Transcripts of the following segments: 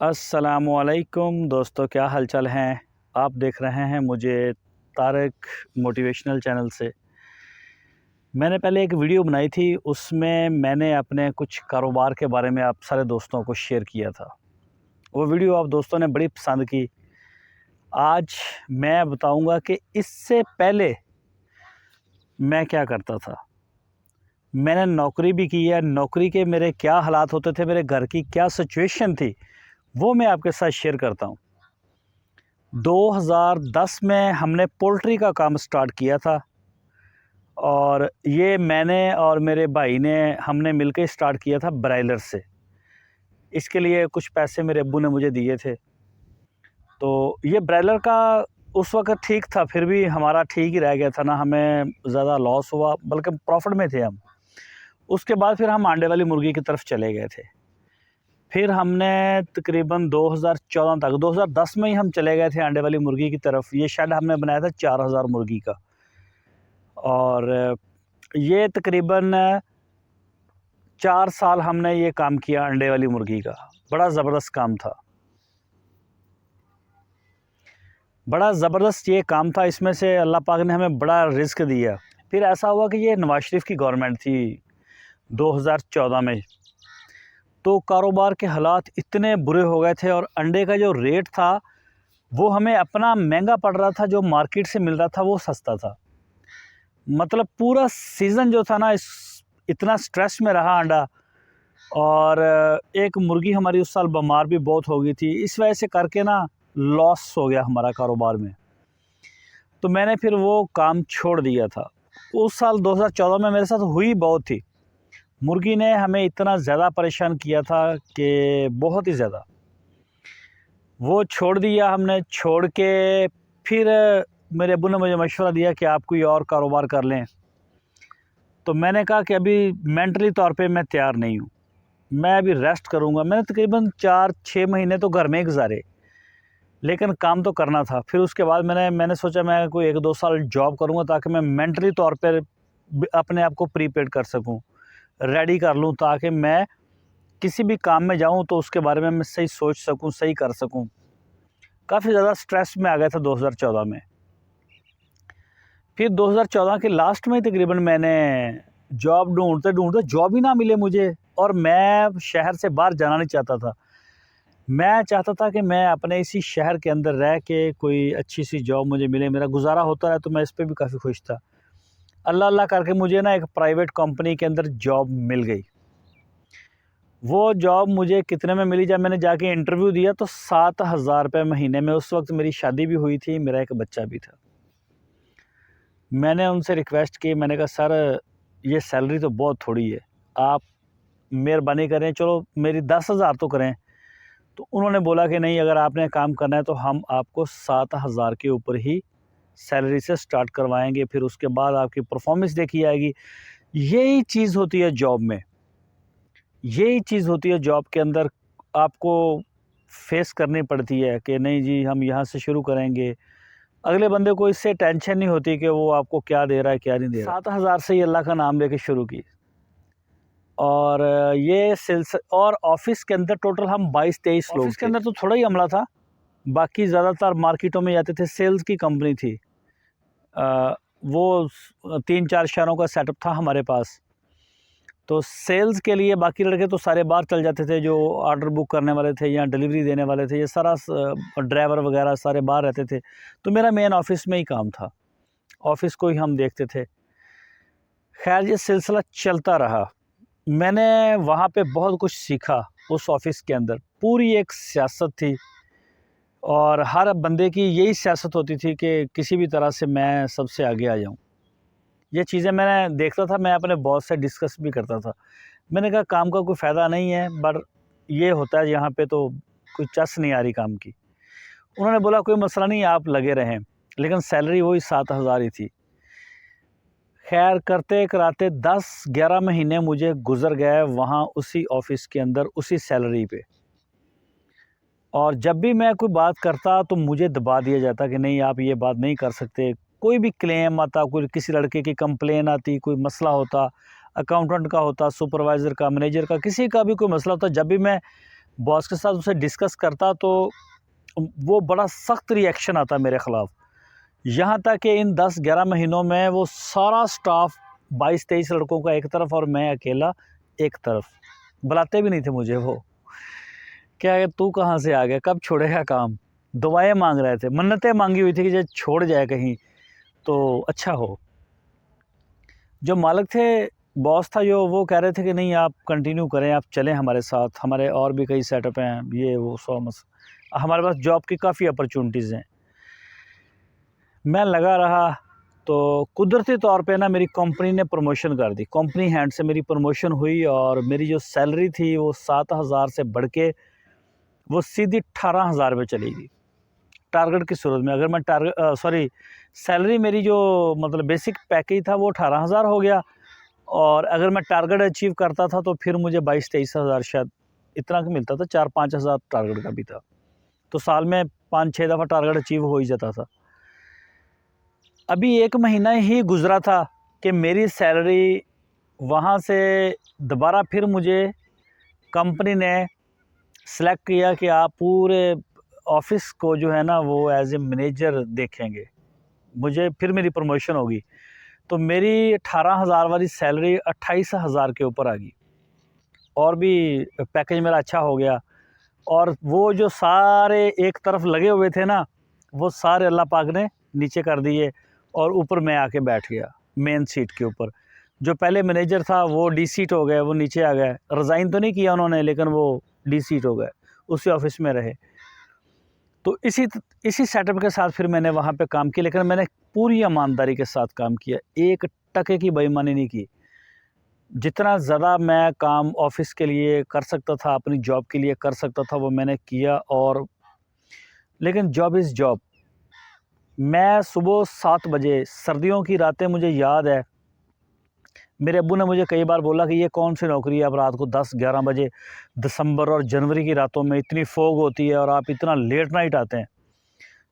अस्सलामुअलैकुम दोस्तों, क्या हालचाल हैं। आप देख रहे हैं मुझे तारक मोटिवेशनल चैनल से। मैंने पहले एक वीडियो बनाई थी, उसमें मैंने अपने कुछ कारोबार के बारे में आप सारे दोस्तों को शेयर किया था। वो वीडियो आप दोस्तों ने बड़ी पसंद की। आज मैं बताऊंगा कि इससे पहले मैं क्या करता था। मैंने नौकरी भी की है, नौकरी के मेरे क्या हालात होते थे, मेरे घर की क्या सिचुएशन थी, वो मैं आपके साथ शेयर करता हूँ। 2010 में हमने पोल्ट्री का काम स्टार्ट किया था और ये मैंने और मेरे भाई ने हमने मिलकर स्टार्ट किया था ब्रायलर से। इसके लिए कुछ पैसे मेरे अब्बू ने मुझे दिए थे। तो ये ब्रायलर का उस वक़्त ठीक था, फिर भी हमारा ठीक ही रह गया था ना, हमें ज़्यादा लॉस हुआ, बल्कि प्रॉफ़िट में थे हम। उसके बाद फिर हम अंडे वाली मुर्गी की तरफ चले गए थे। फिर हमने तकरीबन 2014 तक 2010 में ही हम चले गए थे अंडे वाली मुर्गी की तरफ। ये शेड हमने बनाया था 4000 मुर्गी का, और ये तकरीबन 4 साल हमने ये काम किया अंडे वाली मुर्गी का। बड़ा ज़बरदस्त काम था, बड़ा ज़बरदस्त ये काम था। इसमें से अल्लाह पाक ने हमें बड़ा रिस्क दिया। फिर ऐसा हुआ कि ये नवाज शरीफ की गवर्नमेंट थी 2014 में, तो कारोबार के हालात इतने बुरे हो गए थे और अंडे का जो रेट था वो हमें अपना महंगा पड़ रहा था, जो मार्केट से मिल रहा था वो सस्ता था। मतलब पूरा सीज़न जो था ना, इस इतना स्ट्रेस में रहा अंडा। और एक मुर्गी हमारी उस साल बीमार भी बहुत हो गई थी। इस वजह से करके ना लॉस हो गया हमारा कारोबार में। तो मैंने फिर वो काम छोड़ दिया था। उस साल 2014 में मेरे साथ हुई बहुत थी। मुर्गी ने हमें इतना ज़्यादा परेशान किया था कि बहुत ही ज़्यादा। वो छोड़ दिया हमने। छोड़ के फिर मेरे अब्बू ने मुझे मशवरा दिया कि आप कोई और कारोबार कर लें। तो मैंने कहा कि अभी मेंटली तौर पे मैं तैयार नहीं हूँ, मैं अभी रेस्ट करूँगा। मैंने तकरीबन 4-6 महीने तो घर में ही गुजारे, लेकिन काम तो करना था। फिर उसके बाद मैंने सोचा मैं कोई 1-2 साल जॉब करूँगा, ताकि मैं मेंटली तौर पर अपने आप को प्रीपेड कर सकूँ, रेडी कर लूँ, ताकि मैं किसी भी काम में जाऊँ तो उसके बारे में मैं सही सोच सकूँ, सही कर सकूँ। काफ़ी ज़्यादा स्ट्रेस में आ गया था 2014 में। फिर 2014 के लास्ट में तकरीबन मैंने जॉब ढूँढते जॉब ही ना मिले मुझे, और मैं शहर से बाहर जाना नहीं चाहता था। मैं चाहता था कि मैं अपने इसी शहर के अंदर रह के कोई अच्छी सी जॉब मुझे मिले, मेरा गुजारा होता रहे, तो मैं इस पे भी काफ़ी खुश था। अल्लाह अल्लाह करके मुझे ना एक प्राइवेट कंपनी के अंदर जॉब मिल गई। वो जॉब मुझे कितने में मिली, जब मैंने जाके इंटरव्यू दिया तो 7000 रुपये महीने में। उस वक्त मेरी शादी भी हुई थी, मेरा एक बच्चा भी था। मैंने उनसे रिक्वेस्ट की, मैंने कहा सर ये सैलरी तो बहुत थोड़ी है, आप मेहरबानी करें, चलो मेरी 10,000 तो करें। तो उन्होंने बोला कि नहीं, अगर आपने काम करना है तो हम आपको 7000 के ऊपर ही सैलरी से स्टार्ट करवाएंगे, फिर उसके बाद आपकी परफॉर्मेंस देखी जाएगी। यही चीज़ होती है जॉब में, यही चीज़ होती है जॉब के अंदर। आपको फेस करनी पड़ती है कि नहीं जी, हम यहाँ से शुरू करेंगे। अगले बंदे को इससे टेंशन नहीं होती कि वो आपको क्या दे रहा है, क्या नहीं दे रहा। 7000 से ही अल्लाह का नाम लेके शुरू की। और ये सिलस और ऑफ़िस के अंदर टोटल हम 22-23 लोग थे। ऑफ़िस के अंदर तो थोड़ा ही अमला था, बाकी ज़्यादातर मार्केटों में जाते थे। सेल्स की कंपनी थी। वो 3-4 शहरों का सेटअप था हमारे पास। तो सेल्स के लिए बाकी लड़के तो सारे बाहर चल जाते थे, जो ऑर्डर बुक करने वाले थे या डिलीवरी देने वाले थे, ये सारा ड्राइवर वगैरह सारे बाहर रहते थे। तो मेरा मेन ऑफ़िस में ही काम था, ऑफ़िस को ही हम देखते थे। खैर ये सिलसिला चलता रहा। मैंने वहाँ पे बहुत कुछ सीखा उस ऑफ़िस के अंदर। पूरी एक सियासत थी, और हर बंदे की यही सियासत होती थी कि किसी भी तरह से मैं सबसे आगे आ जाऊँ। ये चीज़ें मैंने देखता था, मैं अपने बॉस से डिस्कस भी करता था। मैंने कहा काम का कोई फ़ायदा नहीं है, बट ये होता है यहाँ पे तो कोई चस नहीं आ रही काम की। उन्होंने बोला कोई मसला नहीं, आप लगे रहें, लेकिन सैलरी वही 7000 ही थी। खैर करते कराते 10-11 महीने मुझे गुज़र गए वहाँ उसी ऑफ़िस के अंदर, उसी सैलरी पे। और जब भी मैं कोई बात करता तो मुझे दबा दिया जाता कि नहीं, आप ये बात नहीं कर सकते। कोई भी क्लेम आता, कोई किसी लड़के की कंप्लेन आती, कोई मसला होता, अकाउंटेंट का होता, सुपरवाइज़र का, मैनेजर का, किसी का भी कोई मसला होता, जब भी मैं बॉस के साथ उसे डिस्कस करता तो वो बड़ा सख्त रिएक्शन आता मेरे ख़िलाफ़। यहाँ तक कि इन 10-11 महीनों में वो सारा स्टाफ 22-23 लड़कों का एक तरफ और मैं अकेला एक तरफ, बुलाते भी नहीं थे मुझे वो। क्या है, तू कहाँ से आ गया, कब छोड़ेगा काम? दुआएं मांग रहे थे, मन्नतें मांगी हुई थी कि जो छोड़ जाए कहीं तो अच्छा हो। जो मालिक थे, बॉस था जो, वो कह रहे थे कि नहीं आप कंटिन्यू करें, आप चलें हमारे साथ, हमारे और भी कई सेटअप हैं, ये वो हमारे पास जॉब की काफ़ी अपॉर्चुनिटीज़ हैं। मैं लगा रहा तो कुदरती तौर पे ना मेरी कंपनी ने प्रमोशन कर दी, कंपनी हैंड से मेरी प्रमोशन हुई और मेरी जो सैलरी थी वो 7,000 से बढ़ के वो सीधी 18,000 पे चली गई टारगेट की सूरत में। अगर मैं सैलरी मेरी जो मतलब बेसिक पैकेज था वो 18,000 हो गया और अगर मैं टारगेट अचीव करता था तो फिर मुझे 22-23 हज़ार शायद इतना का मिलता था, 4-5 हज़ार टारगेट का भी था। तो साल में 5-6 दफ़ा टारगेट अचीव हो ही जाता था। अभी 1 महीना ही गुज़रा था कि मेरी सैलरी वहाँ से दोबारा फिर मुझे कंपनी ने सेलेक्ट किया कि आप पूरे ऑफ़िस को जो है ना वो एज़ ए मैनेजर देखेंगे। मुझे फिर मेरी प्रमोशन होगी। तो मेरी 18,000 वाली सैलरी 28,000 के ऊपर आ गई और भी पैकेज मेरा अच्छा हो गया। और वो जो सारे एक तरफ लगे हुए थे ना, वो सारे अल्लाह पाक ने नीचे कर दिए और ऊपर मैं आके बैठ गया मेन सीट के ऊपर। जो पहले मैनेजर था वो डी सीट हो गए, वो नीचे आ गए। रिज़ाइन तो नहीं किया उन्होंने, लेकिन वो डी सीट हो गए, उसी ऑफ़िस में रहे। तो इसी सेटअप के साथ फिर मैंने वहाँ पे काम किया, लेकिन मैंने पूरी ईमानदारी के साथ काम किया, 1 टके की बेईमानी नहीं की। जितना ज़्यादा मैं काम ऑफ़िस के लिए कर सकता था, अपनी जॉब के लिए कर सकता था, वो मैंने किया। और लेकिन जॉब इज़ जॉब। मैं सुबह 7 बजे, सर्दियों की रातें मुझे याद है, मेरे अब्बू ने मुझे कई बार बोला कि ये कौन सी नौकरी है, अब रात को 10-11 बजे दिसंबर और जनवरी की रातों में इतनी फॉग होती है और आप इतना लेट नाइट आते हैं।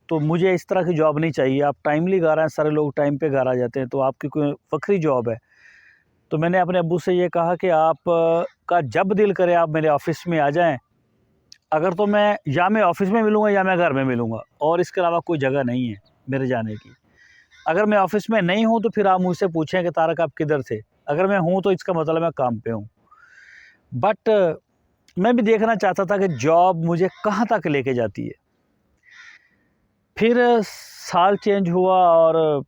तो मुझे इस तरह की जॉब नहीं चाहिए, आप टाइमली घर आएँ, सारे लोग टाइम पे घर आ जाते हैं, तो आपकी कोई फ़ख्री जॉब है। तो मैंने अपने अब्बू से ये कहा कि आप का जब दिल करे आप मेरे ऑफ़िस में आ जाएँ। अगर तो मैं ऑफ़िस में मिलूँगा या मैं घर में मिलूँगा और इसके अलावा कोई जगह नहीं है मेरे जाने की। अगर मैं ऑफ़िस में नहीं हूँ तो फिर आप मुझसे पूछें कि तारक आप किधर थे? अगर मैं हूँ तो इसका मतलब मैं काम पे हूँ। बट मैं भी देखना चाहता था कि जॉब मुझे कहाँ तक लेके जाती है। फिर साल चेंज हुआ और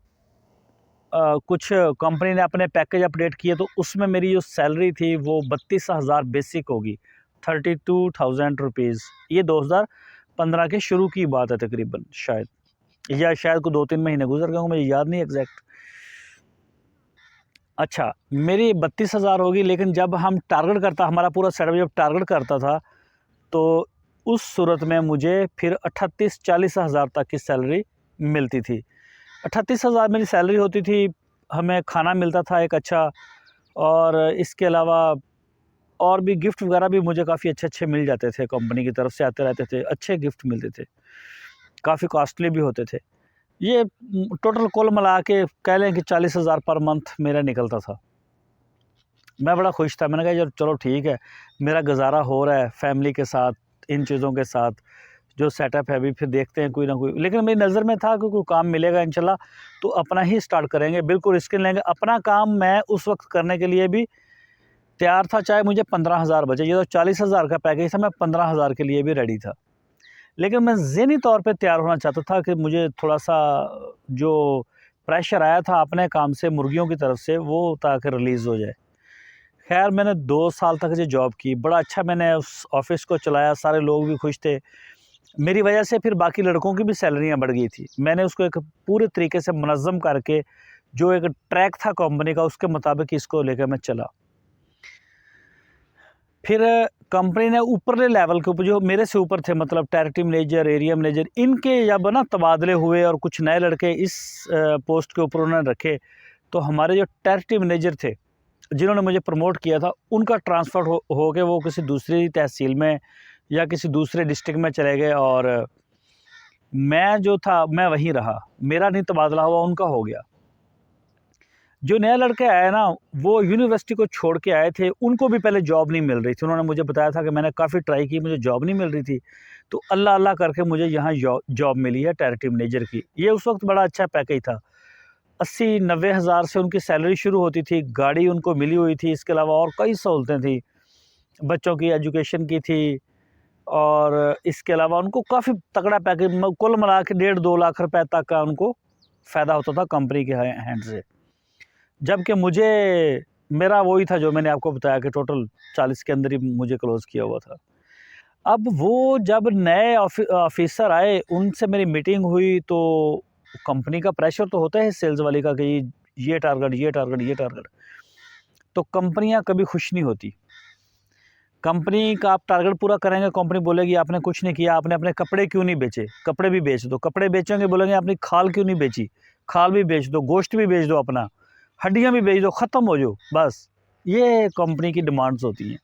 कुछ कंपनी ने अपने पैकेज अपडेट किए तो उसमें मेरी जो सैलरी थी वो 32,000 बेसिक होगी, 32,000 रुपीज़। ये 2015 के शुरू की बात है तकरीबन, शायद, या शायद को 2-3 महीने गुजर गए हों, मुझे याद नहीं एग्जैक्ट। अच्छा, मेरी 32,000 होगी, लेकिन जब हम टारगेट करता, हमारा पूरा सेटअप जब टारगेट करता था तो उस सूरत में मुझे फिर 38-40 हज़ार तक की सैलरी मिलती थी। 38,000 मेरी सैलरी होती थी, हमें खाना मिलता था एक अच्छा, और इसके अलावा और भी गिफ्ट वगैरह भी मुझे काफ़ी अच्छे-अच्छे मिल जाते थे, कंपनी की तरफ से आते रहते थे, अच्छे गिफ्ट मिलते थे, काफ़ी कॉस्टली भी होते थे। ये टोटल कुल मिला के कह लें कि 40,000 पर मंथ मेरा निकलता था। मैं बड़ा खुश था, मैंने कहा यार चलो ठीक है, मेरा गुज़ारा हो रहा है फैमिली के साथ, इन चीज़ों के साथ, जो सेटअप है अभी फिर देखते हैं कोई ना कोई। लेकिन मेरी नज़र में था कि कोई काम मिलेगा इंशाल्लाह तो अपना ही स्टार्ट करेंगे, बिल्कुल रिस्क नहीं लेंगे। अपना काम मैं उस वक्त करने के लिए भी तैयार था, चाहे मुझे 15,000 बचे। ये तो 40,000 का पैकेज था, मैं 15,000 के लिए भी रेडी था। लेकिन मैं ज़हनी तौर पे तैयार होना चाहता था कि मुझे थोड़ा-सा जो प्रेशर आया था अपने काम से, मुर्गियों की तरफ से, वो ताकि रिलीज़ हो जाए। खैर मैंने 2 साल तक ये जॉब की, बड़ा अच्छा मैंने उस ऑफ़िस को चलाया, सारे लोग भी खुश थे। मेरी वजह से फिर बाकी लड़कों की भी सैलरियाँ बढ़ गई थी। मैंने उसको एक पूरे तरीके से मुनज़्ज़म करके, जो एक ट्रैक था कंपनी का, उसके मुताबिक इसको लेकर मैं चला। फिर कंपनी ने ऊपरले लेवल के ऊपर, जो मेरे से ऊपर थे, मतलब टेरिटरी मैनेजर, एरिया मैनेजर, इनके जब ना तबादले हुए और कुछ नए लड़के इस पोस्ट के ऊपर उन्होंने रखे, तो हमारे जो टेरिटरी मैनेजर थे, जिन्होंने मुझे प्रमोट किया था, उनका ट्रांसफ़र हो के वो किसी दूसरी तहसील में या किसी दूसरे डिस्ट्रिक्ट में चले गए और मैं जो था मैं वहीं रहा। मेरा नहीं तबादला हुआ, उनका हो गया। जो नया लड़के आए ना, वो यूनिवर्सिटी को छोड़ के आए थे, उनको भी पहले जॉब नहीं मिल रही थी। उन्होंने मुझे बताया था कि मैंने काफ़ी ट्राई की, मुझे जॉब नहीं मिल रही थी। तो अल्लाह अल्लाह करके मुझे यहाँ जॉब मिली है टेरिटरी मैनेजर की। ये उस वक्त बड़ा अच्छा पैकेज था। 80-90 हज़ार से उनकी सैलरी शुरू होती थी, गाड़ी उनको मिली हुई थी, इसके अलावा और कई सहूलतें थी, बच्चों की एजुकेशन की थी, और इसके अलावा उनको काफ़ी तगड़ा पैकेज, कुल मिला के 1.5-2 लाख रुपए तक का उनको फ़ायदा होता था कंपनी के हैंड से। जबकि मुझे, मेरा वही था जो मैंने आपको बताया कि टोटल 40 के अंदर ही मुझे क्लोज़ किया हुआ था। अब वो जब नए ऑफ़िसर आए, उनसे मेरी मीटिंग हुई, तो कंपनी का प्रेशर तो होता है सेल्स वाले का कि ये टारगेट, ये टारगेट, ये टारगेट। तो कंपनियां कभी खुश नहीं होती। कंपनी का आप टारगेट पूरा करेंगे, कंपनी बोलेगी आपने कुछ नहीं किया, आपने अपने कपड़े क्यों नहीं बेचे, कपड़े भी बेच दो। कपड़े बेचेंगे, बोलेंगे अपनी खाल क्यों नहीं बेची, खाल भी बेच दो, गोश्त भी बेच दो, अपना हड्डियां भी बेच दो, ख़त्म हो जाओ बस। ये कंपनी की डिमांड्स होती हैं।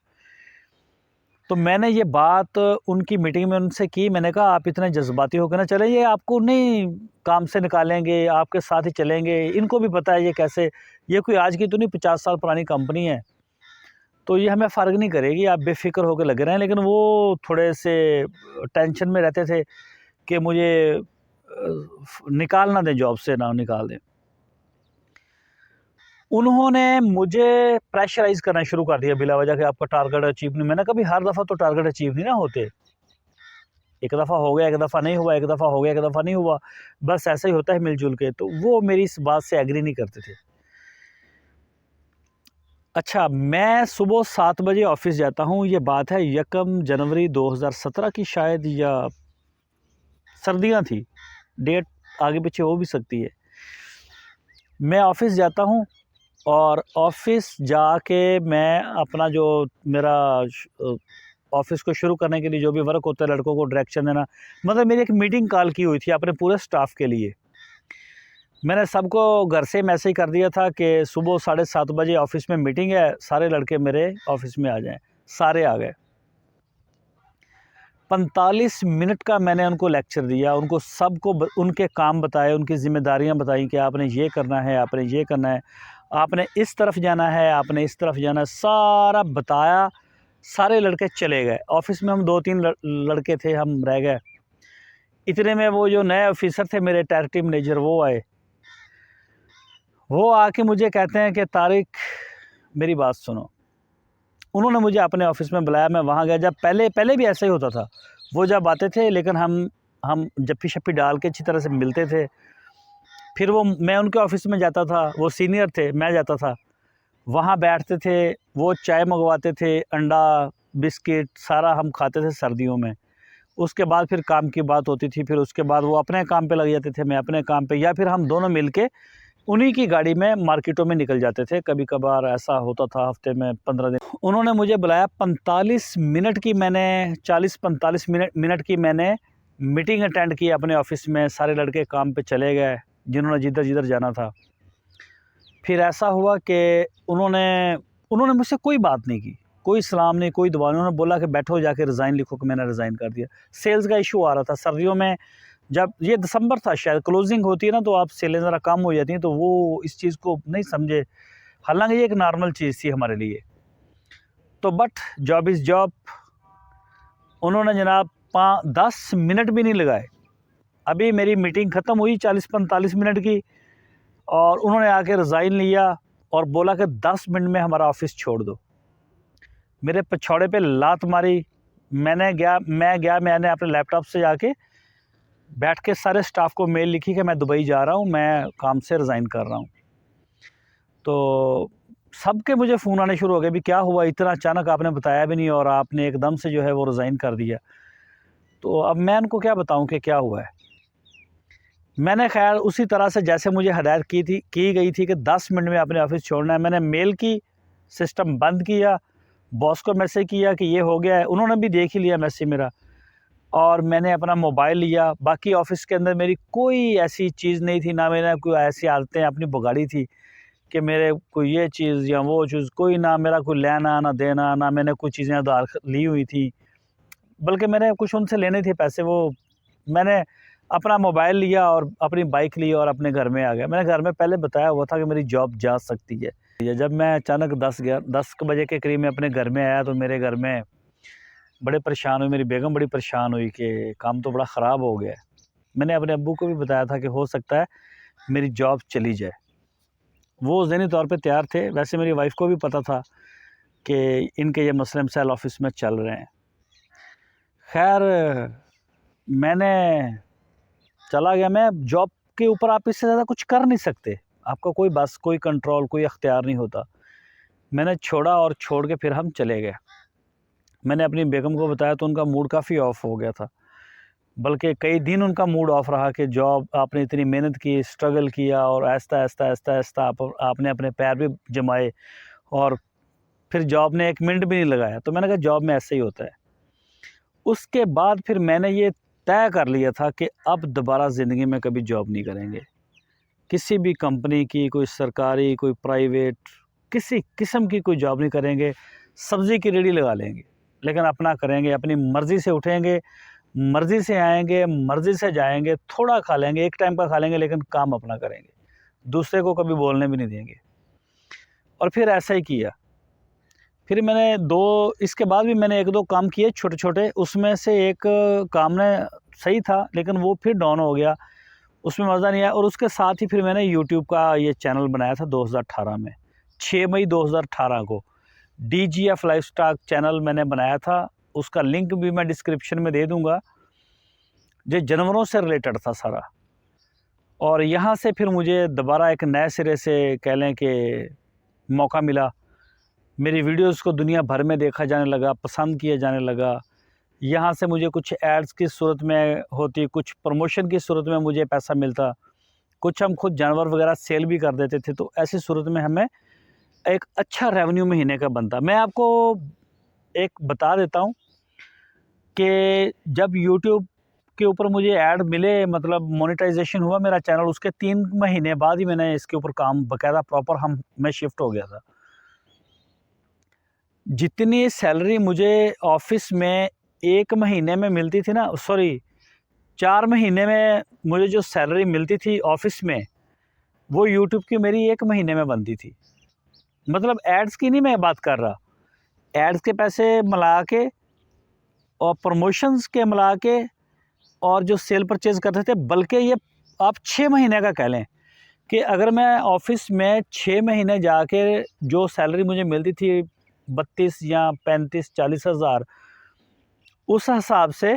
तो मैंने ये बात उनकी मीटिंग में उनसे की। मैंने कहा आप इतने जज्बाती होकर ना चले, ये आपको नहीं काम से निकालेंगे, आपके साथ ही चलेंगे। इनको भी पता है ये कैसे, ये कोई आज की तो नहीं, 50 साल पुरानी कंपनी है, तो ये हमें फ़र्क नहीं करेगी, आप बेफिक्र होकर लगे रहें। लेकिन वो थोड़े से टेंशन में रहते थे कि मुझे निकाल ना दें, जॉब से ना निकाल दें। उन्होंने मुझे प्रेशराइज़ करना शुरू कर दिया बिला वजह कि आपका टारगेट अचीव नहीं। मैंने कहा भाई हर दफ़ा तो टारगेट अचीव नहीं ना होते, एक दफ़ा हो गया, एक दफ़ा नहीं हुआ, एक दफ़ा हो गया, एक दफ़ा नहीं हुआ, बस ऐसा ही होता है मिलजुल के। तो वो मेरी इस बात से एग्री नहीं करते थे। अच्छा, मैं सुबह 7 बजे ऑफिस जाता हूँ। ये बात है 1 जनवरी 2017 की शायद, या सर्दियाँ थी, डेट आगे पीछे हो भी सकती है। मैं ऑफिस जाता हूँ और ऑफिस जाके मैं अपना जो मेरा ऑफिस को शुरू करने के लिए जो भी वर्क होता है, लड़कों को डायरेक्शन देना, मतलब मेरी एक मीटिंग कॉल की हुई थी अपने पूरे स्टाफ के लिए। मैंने सबको घर से मैसेज कर दिया था कि सुबह 7:30 बजे ऑफिस में मीटिंग है, सारे लड़के मेरे ऑफिस में आ जाएं। सारे आ गए। 45 मिनट का मैंने उनको लेक्चर दिया, उनको सबको उनके काम बताए, उनकी ज़िम्मेदारियां बताई कि आपने ये करना है, आपने ये करना है, आपने इस तरफ जाना है, आपने इस तरफ जाना है, सारा बताया। सारे लड़के चले गए। ऑफिस में हम 2-3 लड़के थे, हम रह गए। इतने में वो जो नए ऑफिसर थे मेरे टेरिटरी मैनेजर, वो आए। वो आके मुझे कहते हैं कि तारिक मेरी बात सुनो। उन्होंने मुझे अपने ऑफिस में बुलाया, मैं वहाँ गया। जब पहले भी ऐसा ही होता था, वो जब आते थे, लेकिन हम जप्पी शप्पी डाल के अच्छी तरह से मिलते थे। फिर वो, मैं उनके ऑफिस में जाता था, वो सीनियर थे, मैं जाता था, वहाँ बैठते थे, वो चाय मंगवाते थे, अंडा बिस्किट सारा हम खाते थे सर्दियों में। उसके बाद फिर काम की बात होती थी, फिर उसके बाद वो अपने काम पे लग जाते थे, मैं अपने काम पे, या फिर हम दोनों मिलके उन्हीं की गाड़ी में मार्केटों में निकल जाते थे। कभी कभार ऐसा होता था हफ्ते में 15 दिन। उन्होंने मुझे बुलाया, 45 मिनट की मैंने 40-45 मिनट की मैंने मीटिंग अटेंड की अपने ऑफिस में। सारे लड़के काम पे चले गए जिन्होंने जिधर जिधर जाना था। फिर ऐसा हुआ कि उन्होंने मुझसे कोई बात नहीं की, कोई सलाम नहीं, कोई दुआ नहीं। उन्होंने बोला कि बैठो, जाके रिज़ाइन लिखो, कि मैंने रिज़ाइन कर दिया। सेल्स का इशू आ रहा था सर्दियों में, जब ये दिसंबर था शायद, क्लोजिंग होती है ना, तो आप सेलें ज़रा कम हो जाती हैं, तो वो इस चीज़ को नहीं समझे। हालांकि ये एक नॉर्मल चीज़ थी हमारे लिए। तो बट जॉब इज़ जॉब। उन्होंने जनाब 10 मिनट भी नहीं लगाए, अभी मेरी मीटिंग ख़त्म हुई 40-45 मिनट की, और उन्होंने आके रिज़ाइन लिया और बोला कि 10 मिनट में हमारा ऑफिस छोड़ दो। मेरे पछौड़े पे लात मारी। मैंने अपने लैपटॉप से जाके बैठ के सारे स्टाफ को मेल लिखी कि मैं दुबई जा रहा हूँ, मैं काम से रिज़ाइन कर रहा हूँ। तो सबके मुझे फ़ोन आने शुरू हो गए, भी क्या हुआ, इतना अचानक आपने बताया भी नहीं और आपने एकदम से जो है वो रिज़ाइन कर दिया। तो अब मैं उनको क्या बताऊँ कि क्या हुआ है। मैंने खैर उसी तरह से जैसे मुझे हदायत की गई थी कि 10 मिनट में अपने ऑफिस छोड़ना है, मैंने मेल की, सिस्टम बंद किया, बॉस को मैसेज किया कि ये हो गया है। उन्होंने भी देख ही लिया मैसेज मेरा, और मैंने अपना मोबाइल लिया। बाकी ऑफिस के अंदर मेरी कोई ऐसी चीज़ नहीं थी, ना मैंने कोई ऐसी आदतें अपनी बिगाड़ी थी कि मेरे कोई ये चीज़ या वो चीज़, कोई ना मेरा कोई लेना ना देना, ना मैंने कोई चीज़ें उधार ली हुई थी, बल्कि मैंने कुछ उनसे लेने थे पैसे, वो मैंने अपना मोबाइल लिया और अपनी बाइक ली और अपने घर में आ गया। मैंने घर में पहले बताया हुआ था कि मेरी जॉब जा सकती है। जब मैं अचानक 10 बजे के करीब में अपने घर में आया तो मेरे घर में बड़े परेशान हुए, मेरी बेगम बड़ी परेशान हुई कि काम तो बड़ा ख़राब हो गया है। मैंने अपने अब्बू को भी बताया था कि हो सकता है मेरी जॉब चली जाए। वो ज़हनी तौर पे तैयार थे। वैसे मेरी वाइफ़ को भी पता था कि इनके ये मसले मसाइल ऑफ़िस में चल रहे हैं। खैर मैंने चला गया। मैं जॉब के ऊपर आप इससे ज़्यादा कुछ कर नहीं सकते। आपका कोई बस, कोई कंट्रोल, कोई अख्तियार नहीं होता। मैंने छोड़ा और छोड़ के फिर हम चले गए। मैंने अपनी बेगम को बताया तो उनका मूड काफ़ी ऑफ हो गया था। बल्कि कई दिन उनका मूड ऑफ रहा कि जॉब आपने इतनी मेहनत की, स्ट्रगल किया और आहिस्ता-आहिस्ता आपने अपने पैर भी जमाए और फिर जॉब ने 1 मिनट भी नहीं लगाया। तो मैंने कहा जॉब में ऐसे ही होता है। उसके बाद फिर मैंने ये तय कर लिया था कि अब दोबारा ज़िंदगी में कभी जॉब नहीं करेंगे। किसी भी कंपनी की, कोई सरकारी, कोई प्राइवेट, किसी किस्म की कोई जॉब नहीं करेंगे। सब्ज़ी की रेहड़ी लगा लेंगे, लेकिन अपना करेंगे, अपनी मर्ज़ी से उठेंगे, मर्ज़ी से आएँगे, मर्ज़ी से जाएँगे, थोड़ा खा लेंगे, एक टाइम का खा लेंगे, लेकिन काम अपना करेंगे। दूसरे को कभी बोलने भी नहीं देंगे। और फिर ऐसा ही किया। फिर मैंने 2 इसके बाद भी मैंने 1-2 काम किए छोटे-छोटे। उसमें से एक काम ने सही था, लेकिन वो फिर डाउन हो गया। उसमें मज़ा नहीं आया और उसके साथ ही फिर मैंने यूट्यूब का ये चैनल बनाया था 2018 में। 6 मई 2018 को डीजीएफ लाइफ़स्टाइल चैनल मैंने बनाया था। उसका लिंक भी मैं डिस्क्रिप्शन में दे दूँगा। ये जानवरों से रिलेटेड था सारा। और यहाँ से फिर मुझे दोबारा एक नए सिरे से कह लें कि मौका मिला। मेरी वीडियोज़ को दुनिया भर में देखा जाने लगा, पसंद किया जाने लगा। यहाँ से मुझे कुछ एड्स की सूरत में होती, कुछ प्रमोशन की सूरत में मुझे पैसा मिलता, कुछ हम खुद जानवर वगैरह सेल भी कर देते थे। तो ऐसी सूरत में हमें एक अच्छा रेवेन्यू महीने का बनता। मैं आपको एक बता देता हूँ कि जब यूट्यूब के ऊपर मुझे ऐड मिले, मतलब मोनेटाइजेशन हुआ मेरा चैनल, उसके 3 महीने बाद ही मैंने इसके ऊपर काम बाकायदा प्रॉपर मैं शिफ्ट हो गया था। जितनी सैलरी मुझे ऑफ़िस में 1 महीने में मिलती थी ना, सॉरी 4 महीने में मुझे जो सैलरी मिलती थी ऑफ़िस में, वो यूट्यूब की मेरी 1 महीने में बनती थी। मतलब एड्स की नहीं मैं बात कर रहा, एड्स के पैसे मिला के और प्रमोशंस के मिला के और जो सेल परचेज़ करते थे, बल्कि ये आप 6 महीने का कह लें कि अगर मैं ऑफ़िस में 6 महीने जाके जो सैलरी मुझे मिलती थी 32 या 35-40 हज़ार, उस हिसाब से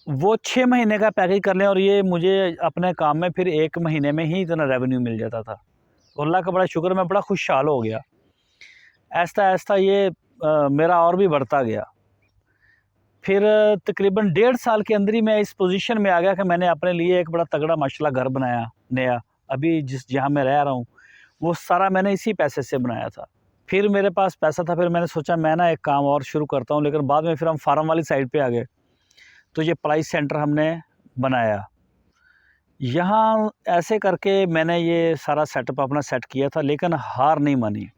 वो 6 महीने का पैकेज कर लें और ये मुझे अपने काम में फिर 1 महीने में ही इतना रेवेन्यू मिल जाता था। अल्लाह का बड़ा शुक्र, मैं बड़ा खुशहाल हो गया। आहिस्ता-आहिस्ता ये मेरा और भी बढ़ता गया। फिर तकरीबन 1.5 साल के अंदर ही मैं इस पोजीशन में आ गया कि मैंने अपने लिए एक बड़ा तगड़ा माशाल्लाह घर बनाया नया। अभी जहाँ मैं रह रहा हूँ, वो सारा मैंने इसी पैसे से बनाया था। फिर मेरे पास पैसा था, फिर मैंने सोचा मैं ना एक काम और शुरू करता हूँ, लेकिन बाद में फिर हम फार्म वाली साइड पे आ गए। तो ये पढ़ाई सेंटर हमने बनाया। यहाँ ऐसे करके मैंने ये सारा सेटअप अपना सेट किया था, लेकिन हार नहीं मानी।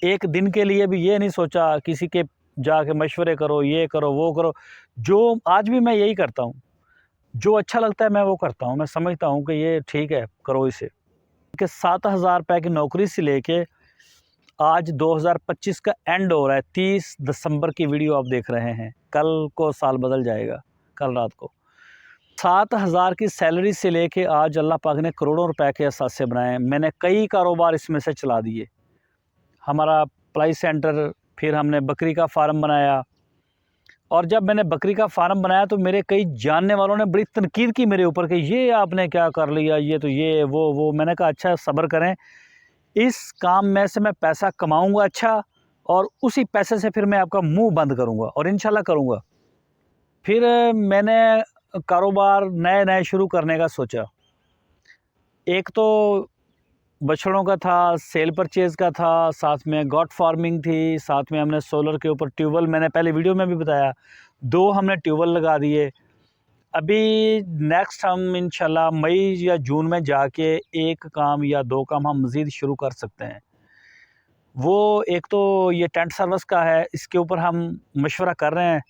एक दिन के लिए भी ये नहीं सोचा किसी के जाके मशवरे करो, ये करो, वो करो। जो आज भी मैं यही करता हूँ। जो अच्छा लगता है मैं वो करता हूँ। मैं समझता हूँ कि ये ठीक है, करो इसे। कि 7,000 रुपए की नौकरी से लेके आज 2025 का एंड हो रहा है। 30 दिसंबर की वीडियो आप देख रहे हैं। कल को साल बदल जाएगा, कल रात को। 7,000 की सैलरी से लेके आज अल्लाह पाक ने करोड़ों रुपए के असासे बनाए। मैंने कई कारोबार इसमें से चला दिए। हमारा पलाई सेंटर, फिर हमने बकरी का फार्म बनाया। और जब मैंने बकरी का फार्म बनाया तो मेरे कई जानने वालों ने बड़ी तनकीद की मेरे ऊपर कि ये आपने क्या कर लिया, ये तो ये वो। मैंने कहा अच्छा सब्र करें, इस काम में से मैं पैसा कमाऊंगा अच्छा, और उसी पैसे से फिर मैं आपका मुंह बंद करूंगा और इंशाल्लाह करूंगा। फिर मैंने कारोबार नए-नए शुरू करने का सोचा। एक तो बछड़ों का था, सेल परचेज़ का था, साथ में गॉट फार्मिंग थी, साथ में हमने सोलर के ऊपर ट्यूबवेल, मैंने पहले वीडियो में भी बताया, 2 हमने ट्यूबवेल लगा दिए। अभी नेक्स्ट हम इंशाल्लाह मई या जून में जाके 1 काम या 2 काम हम मज़ीद शुरू कर सकते हैं। वो एक तो ये टेंट सर्विस का है, इसके ऊपर हम मशवरा कर रहे हैं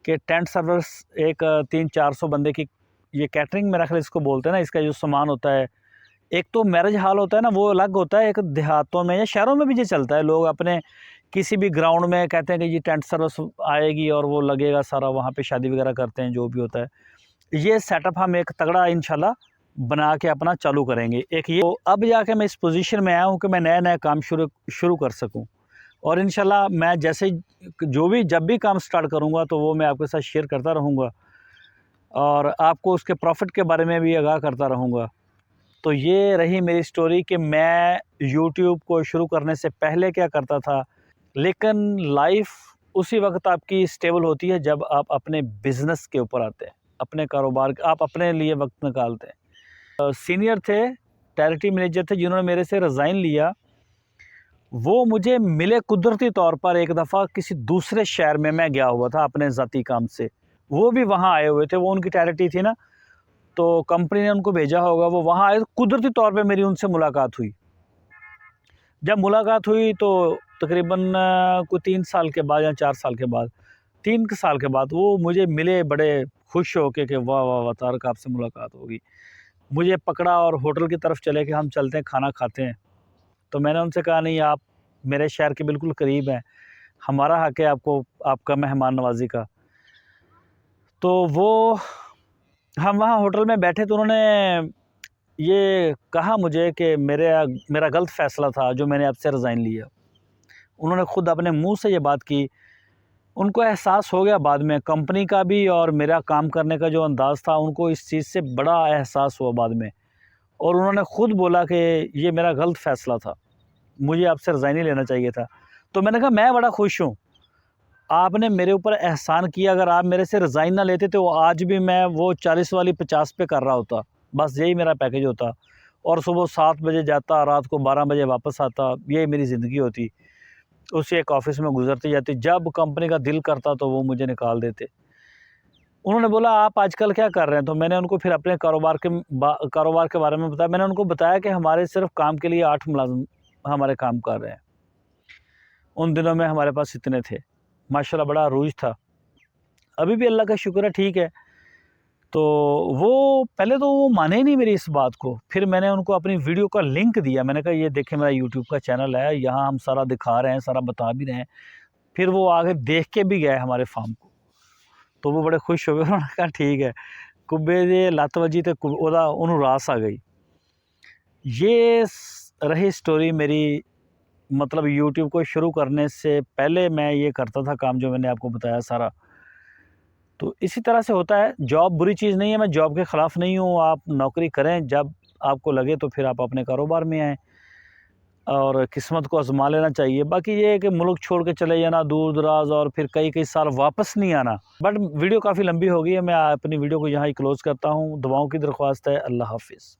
कि टेंट सर्विस एक 300-400 बंदे की ये कैटरिंग मेरा ख्याल इसको बोलते हैं ना, इसका जो सामान होता है। एक तो मैरिज हॉल होता है ना, वो अलग होता है। एक देहातों में या शहरों में भी ये चलता है, लोग अपने किसी भी ग्राउंड में कहते हैं कि ये टेंट सर्विस आएगी और वो लगेगा सारा, वहाँ पे शादी वगैरह करते हैं, जो भी होता है। ये सेटअप हम एक तगड़ा इंशाल्लाह बना के अपना चालू करेंगे। एक ये तो अब जाके मैं इस पोजीशन में आया हूँ कि मैं नया काम शुरू कर सकूँ, और इंशाल्लाह मैं जैसे जब भी काम स्टार्ट करूँगा तो वो मैं आपके साथ शेयर करता रहूँगा और आपको उसके प्रॉफिट के बारे में भी आगाह करता रहूँगा। तो ये रही मेरी स्टोरी कि मैं यूट्यूब को शुरू करने से पहले क्या करता था। लेकिन लाइफ उसी वक्त आपकी स्टेबल होती है जब आप अपने बिज़नेस के ऊपर आते हैं, अपने कारोबार आप अपने लिए वक्त निकालते हैं। सीनियर थे, टेरिटरी मैनेजर थे, जिन्होंने मेरे से रिज़ाइन लिया। वो मुझे मिले कुदरती तौर पर। एक दफ़ा किसी दूसरे शहर में मैं गया हुआ था अपने ज़ाती काम से, वो भी वहाँ आए हुए थे। वो उनकी टेरिटरी थी ना, तो कंपनी ने उनको भेजा होगा, वो वहाँ आए। कुदरती तौर पे मेरी उनसे मुलाकात हुई। जब मुलाकात हुई तो तकरीबन कोई 3 साल के बाद या 4 साल के बाद, 3 साल के बाद वो मुझे मिले बड़े खुश होके कि वाह वाह वाह तारक, आपसे मुलाकात होगी। मुझे पकड़ा और होटल की तरफ चले कि हम चलते हैं, खाना खाते हैं। तो मैंने उनसे कहा, नहीं, आप मेरे शहर के बिल्कुल करीब हैं, हमारा हक़ है आपको आपका मेहमान नवाज़ी का। तो वो हम वहाँ होटल में बैठे तो उन्होंने ये कहा मुझे कि मेरा गलत फ़ैसला था जो मैंने आपसे रिज़ाइन लिया। उन्होंने ख़ुद अपने मुँह से ये बात की। उनको एहसास हो गया बाद में, कंपनी का भी और मेरा काम करने का जो अंदाज़ था, उनको इस चीज़ से बड़ा एहसास हुआ बाद में। और उन्होंने ख़ुद बोला कि ये मेरा गलत फ़ैसला था, मुझे आपसे रिज़ाइन ही लेना चाहिए था। तो मैंने कहा, मैं बड़ा खुश हूँ, आपने मेरे ऊपर एहसान किया। अगर आप मेरे से रिज़ाइन ना लेते तो आज भी मैं वो 40 वाली 50 पे कर रहा होता, बस यही मेरा पैकेज होता। और सुबह 7 बजे जाता, रात को 12 बजे वापस आता, यही मेरी ज़िंदगी होती। उसी एक ऑफ़िस में गुज़रती जाती। जब कंपनी का दिल करता तो वो मुझे निकाल देते। उन्होंने बोला, आप आजकल क्या कर रहे हैं? तो मैंने उनको फिर अपने कारोबार के बारे में बताया। मैंने उनको बताया कि हमारे सिर्फ़ काम के लिए 8 मुलाज़िम हमारे काम कर रहे हैं। उन दिनों में हमारे पास इतने थे। माशाल्लाह बड़ा अरूज था। अभी भी अल्लाह का शुक्र है, ठीक है। तो वो पहले तो वो माने ही नहीं मेरी इस बात को। फिर मैंने उनको अपनी वीडियो का लिंक दिया। मैंने कहा, ये देखें, मेरा यूट्यूब का चैनल है, यहाँ हम सारा दिखा रहे हैं, सारा बता भी रहे हैं। फिर वो आगे देख के भी गए हमारे फार्म को, तो वो बड़े खुश हो गए। उन्होंने कहा, ठीक है, कुब्बे जे लत वजी तो ओदा उन्होंने रास आ गई। ये रही स्टोरी मेरी। मतलब यूट्यूब को शुरू करने से पहले मैं ये करता था काम जो मैंने आपको बताया सारा। तो इसी तरह से होता है। जॉब बुरी चीज़ नहीं है, मैं जॉब के ख़िलाफ़ नहीं हूँ। आप नौकरी करें, जब आपको लगे तो फिर आप अपने कारोबार में आएँ और किस्मत को आज़मा लेना चाहिए। बाकी ये है कि मुल्क छोड़ के चले जाना दूर-दराज़ और फिर कई साल वापस नहीं आना। बट वीडियो काफ़ी लंबी हो गई है, मैं अपनी वीडियो को यहाँ ही क्लोज़ करता हूँ। दुआओं की दरख्वास्त है। अल्लाह हाफ़िज़।